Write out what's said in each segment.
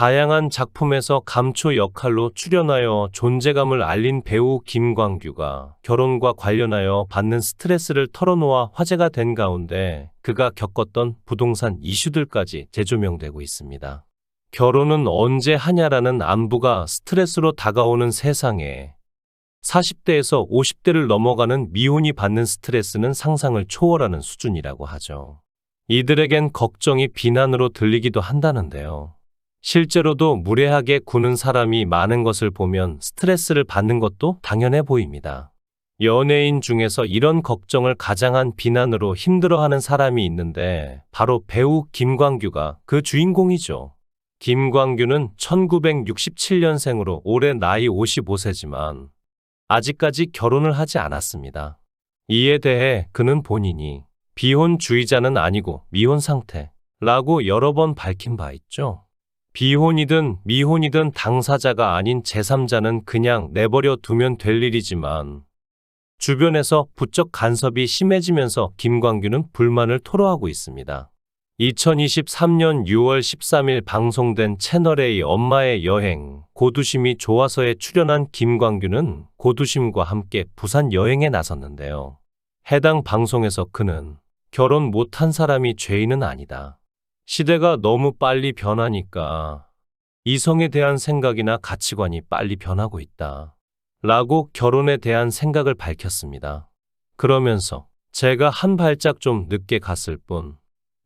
다양한 작품에서 감초 역할로 출연하여 존재감을 알린 배우 김광규가 결혼과 관련하여 받는 스트레스를 털어놓아 화제가 된 가운데 그가 겪었던 부동산 이슈들까지 재조명되고 있습니다. 결혼은 언제 하냐라는 안부가 스트레스로 다가오는 세상에 40대에서 50대를 넘어가는 미혼이 받는 스트레스는 상상을 초월하는 수준이라고 하죠. 이들에겐 걱정이 비난으로 들리기도 한다는데요. 실제로도 무례하게 구는 사람이 많은 것을 보면 스트레스를 받는 것도 당연해 보입니다. 연예인 중에서 이런 걱정을 가장한 비난으로 힘들어하는 사람이 있는데 바로 배우 김광규가 그 주인공이죠. 김광규는 1967년생으로 올해 나이 55세지만 아직까지 결혼을 하지 않았습니다. 이에 대해 그는 본인이 비혼주의자는 아니고 미혼 상태라고 여러 번 밝힌 바 있죠. 비혼이든 미혼이든 당사자가 아닌 제3자는 그냥 내버려 두면 될 일이지만 주변에서 부쩍 간섭이 심해지면서 김광규는 불만을 토로하고 있습니다. 2023년 6월 13일 방송된 채널A 엄마의 여행 고두심이 좋아서에 출연한 김광규는 고두심과 함께 부산 여행에 나섰는데요. 해당 방송에서 그는 결혼 못한 사람이 죄인은 아니다. 시대가 너무 빨리 변하니까 이성에 대한 생각이나 가치관이 빨리 변하고 있다. 라고 결혼에 대한 생각을 밝혔습니다. 그러면서 제가 한 발짝 좀 늦게 갔을 뿐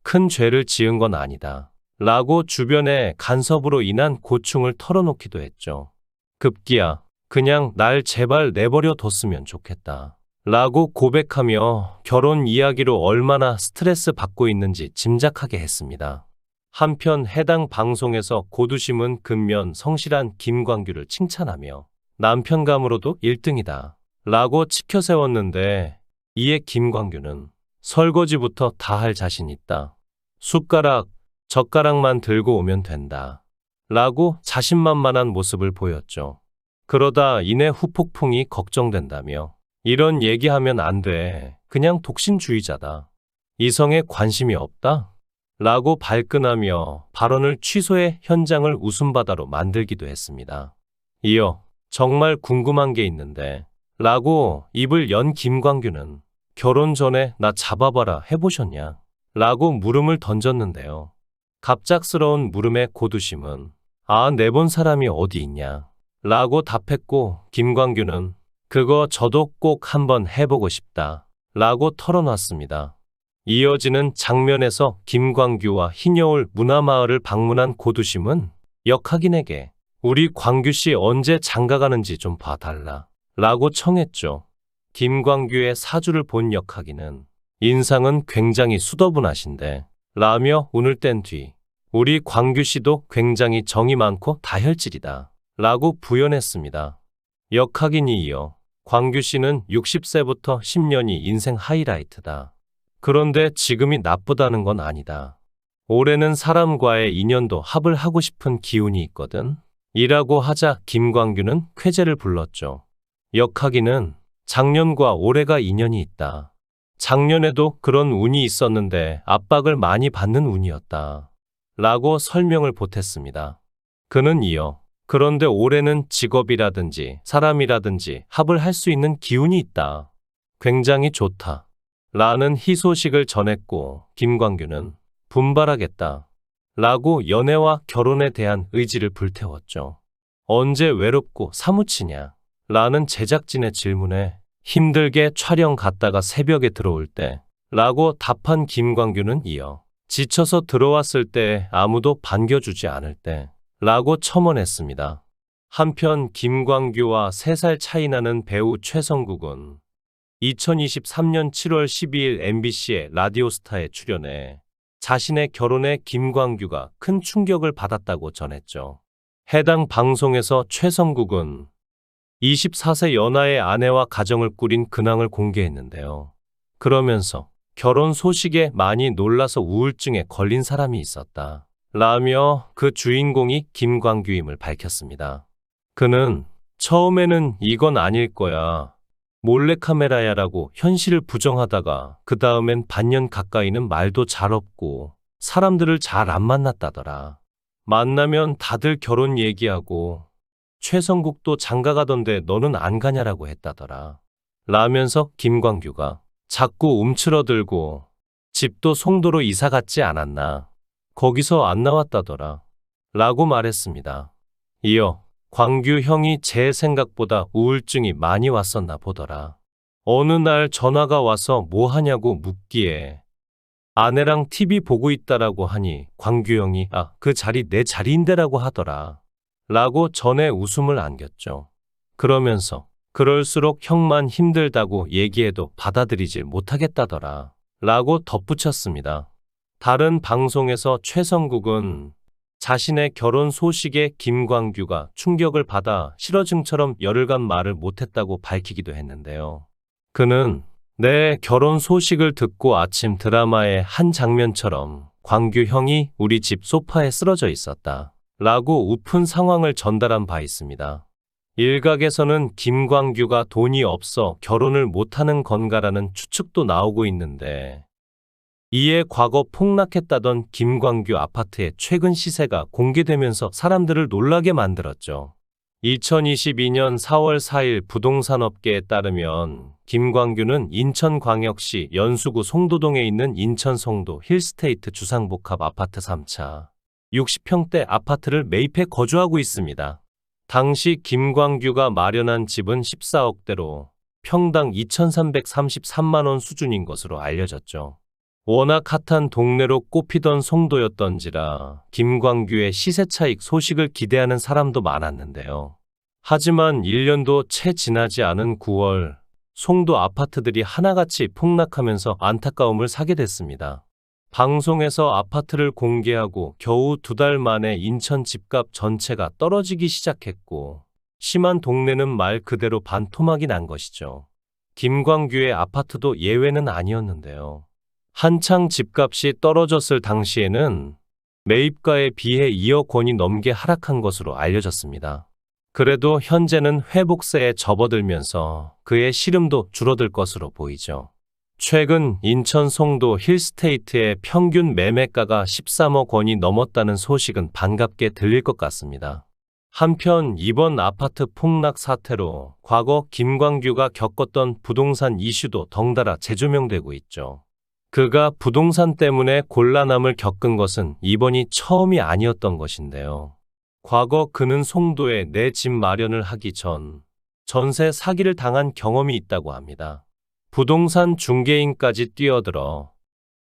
큰 죄를 지은 건 아니다. 라고 주변의 간섭으로 인한 고충을 털어놓기도 했죠. 급기야 그냥 날 제발 내버려 뒀으면 좋겠다. 라고 고백하며 결혼 이야기로 얼마나 스트레스 받고 있는지 짐작하게 했습니다. 한편 해당 방송에서 고두심은 근면 성실한 김광규를 칭찬하며 남편감으로도 1등이다. 라고 치켜세웠는데 이에 김광규는 설거지부터 다 할 자신 있다. 숟가락, 젓가락만 들고 오면 된다. 라고 자신만만한 모습을 보였죠. 그러다 이내 후폭풍이 걱정된다며 이런 얘기하면 안 돼. 그냥 독신주의자다. 이성에 관심이 없다. 라고 발끈하며 발언을 취소해 현장을 웃음바다로 만들기도 했습니다. 이어 정말 궁금한 게 있는데 라고 입을 연 김광규는 결혼 전에 나 잡아봐라 해보셨냐? 라고 물음을 던졌는데요. 갑작스러운 물음에 고두심은 내본 사람이 어디 있냐? 라고 답했고 김광규는 그거 저도 꼭 한번 해보고 싶다. 라고 털어놨습니다. 이어지는 장면에서 김광규와 흰여울 문화마을을 방문한 고두심은 역학인에게 우리 광규씨 언제 장가가는지 좀 봐달라. 라고 청했죠. 김광규의 사주를 본 역학인은 인상은 굉장히 수더분하신데 라며 운을 뗀 뒤 우리 광규씨도 굉장히 정이 많고 다혈질이다. 라고 부연했습니다. 역학인이 이어 광규씨는 60세부터 10년이 인생 하이라이트다. 그런데 지금이 나쁘다는 건 아니다. 올해는 사람과의 인연도 합을 하고 싶은 기운이 있거든. 이라고 하자 김광규는 쾌재를 불렀죠. 역학인은 작년과 올해가 인연이 있다. 작년에도 그런 운이 있었는데 압박을 많이 받는 운이었다. 라고 설명을 보탰습니다. 그는 이어 그런데 올해는 직업이라든지 사람이라든지 합을 할 수 있는 기운이 있다. 굉장히 좋다. 라는 희소식을 전했고 김광규는 분발하겠다. 라고 연애와 결혼에 대한 의지를 불태웠죠. 언제 외롭고 사무치냐? 라는 제작진의 질문에 힘들게 촬영 갔다가 새벽에 들어올 때 라고 답한 김광규는 이어 지쳐서 들어왔을 때 아무도 반겨주지 않을 때 라고 첨언했습니다. 한편 김광규와 3살 차이 나는 배우 최성국은 2023년 7월 12일 MBC의 라디오스타에 출연해 자신의 결혼에 김광규가 큰 충격을 받았다고 전했죠. 해당 방송에서 최성국은 24세 연하의 아내와 가정을 꾸린 근황을 공개했는데요. 그러면서 결혼 소식에 많이 놀라서 우울증에 걸린 사람이 있었다. 라며 그 주인공이 김광규임을 밝혔습니다. 그는 처음에는 이건 아닐 거야. 몰래카메라야 라고 현실을 부정하다가 그 다음엔 반년 가까이는 말도 잘 없고 사람들을 잘 안 만났다더라. 만나면 다들 결혼 얘기하고 최성국도 장가 가던데 너는 안 가냐라고 했다더라. 라면서 김광규가 자꾸 움츠러들고 집도 송도로 이사 갔지 않았나. 거기서 안 나왔다더라. 라고 말했습니다. 이어 광규 형이 제 생각보다 우울증이 많이 왔었나 보더라. 어느 날 전화가 와서 뭐 하냐고 묻기에 아내랑 TV 보고 있다라고 하니 광규 형이 그 자리 내 자리인데라고 하더라. 라고 전에 웃음을 안겼죠. 그러면서 그럴수록 형만 힘들다고 얘기해도 받아들이질 못하겠다더라. 라고 덧붙였습니다. 다른 방송에서 최성국은 자신의 결혼 소식에 김광규가 충격을 받아 실어증처럼 열흘간 말을 못했다고 밝히기도 했는데요. 그는 내 결혼 소식을 듣고 아침 드라마의 한 장면처럼 광규 형이 우리 집 소파에 쓰러져 있었다. 라고 웃픈 상황을 전달한 바 있습니다. 일각에서는 김광규가 돈이 없어 결혼을 못하는 건가라는 추측도 나오고 있는데 이에 과거 폭락했다던 김광규 아파트의 최근 시세가 공개되면서 사람들을 놀라게 만들었죠. 2022년 4월 4일 부동산업계에 따르면 김광규는 인천광역시 연수구 송도동에 있는 인천 송도 힐스테이트 주상복합 아파트 3차 60평대 아파트를 매입해 거주하고 있습니다. 당시 김광규가 마련한 집은 14억대로 평당 2,333만 원 수준인 것으로 알려졌죠. 워낙 핫한 동네로 꼽히던 송도였던지라 김광규의 시세 차익 소식을 기대하는 사람도 많았는데요. 하지만 1년도 채 지나지 않은 9월 송도 아파트들이 하나같이 폭락하면서 안타까움을 사게 됐습니다. 방송에서 아파트를 공개하고 겨우 2달 만에 인천 집값 전체가 떨어지기 시작했고 심한 동네는 말 그대로 반토막이 난 것이죠. 김광규의 아파트도 예외는 아니었는데요. 한창 집값이 떨어졌을 당시에는 매입가에 비해 2억 원이 넘게 하락한 것으로 알려졌습니다. 그래도 현재는 회복세에 접어들면서 그의 시름도 줄어들 것으로 보이죠. 최근 인천 송도 힐스테이트의 평균 매매가가 13억 원이 넘었다는 소식은 반갑게 들릴 것 같습니다. 한편 이번 아파트 폭락 사태로 과거 김광규가 겪었던 부동산 이슈도 덩달아 재조명되고 있죠. 그가 부동산 때문에 곤란함을 겪은 것은 이번이 처음이 아니었던 것인데요. 과거 그는 송도에 내 집 마련을 하기 전 전세 사기를 당한 경험이 있다고 합니다. 부동산 중개인까지 뛰어들어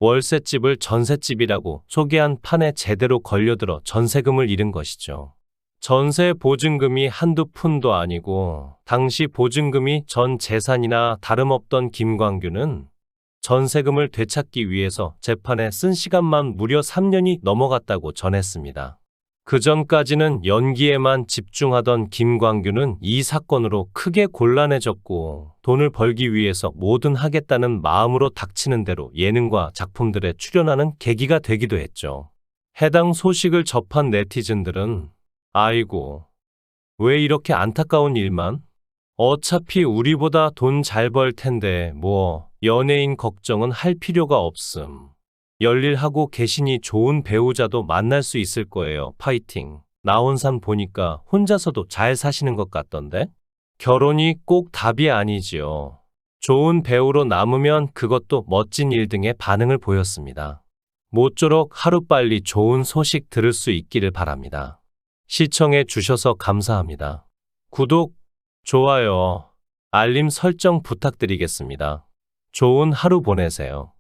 월세집을 전세집이라고 소개한 판에 제대로 걸려들어 전세금을 잃은 것이죠. 전세 보증금이 한두 푼도 아니고 당시 보증금이 전 재산이나 다름없던 김광규는 전세금을 되찾기 위해서 재판에 쓴 시간만 무려 3년이 넘어갔다고 전했습니다. 그 전까지는 연기에만 집중하던 김광규는 이 사건으로 크게 곤란해졌고 돈을 벌기 위해서 뭐든 하겠다는 마음으로 닥치는 대로 예능과 작품들에 출연하는 계기가 되기도 했죠. 해당 소식을 접한 네티즌들은 아이고, 왜 이렇게 안타까운 일만? 어차피 우리보다 돈 잘 벌 텐데 뭐 연예인 걱정은 할 필요가 없음. 열일하고 계시니 좋은 배우자도 만날 수 있을 거예요. 파이팅. 나온산 보니까 혼자서도 잘 사시는 것 같던데? 결혼이 꼭 답이 아니지요. 좋은 배우로 남으면 그것도 멋진 일 등의 반응을 보였습니다. 모쪼록 하루빨리 좋은 소식 들을 수 있기를 바랍니다. 시청해 주셔서 감사합니다. 구독, 좋아요, 알림 설정 부탁드리겠습니다. 좋은 하루 보내세요.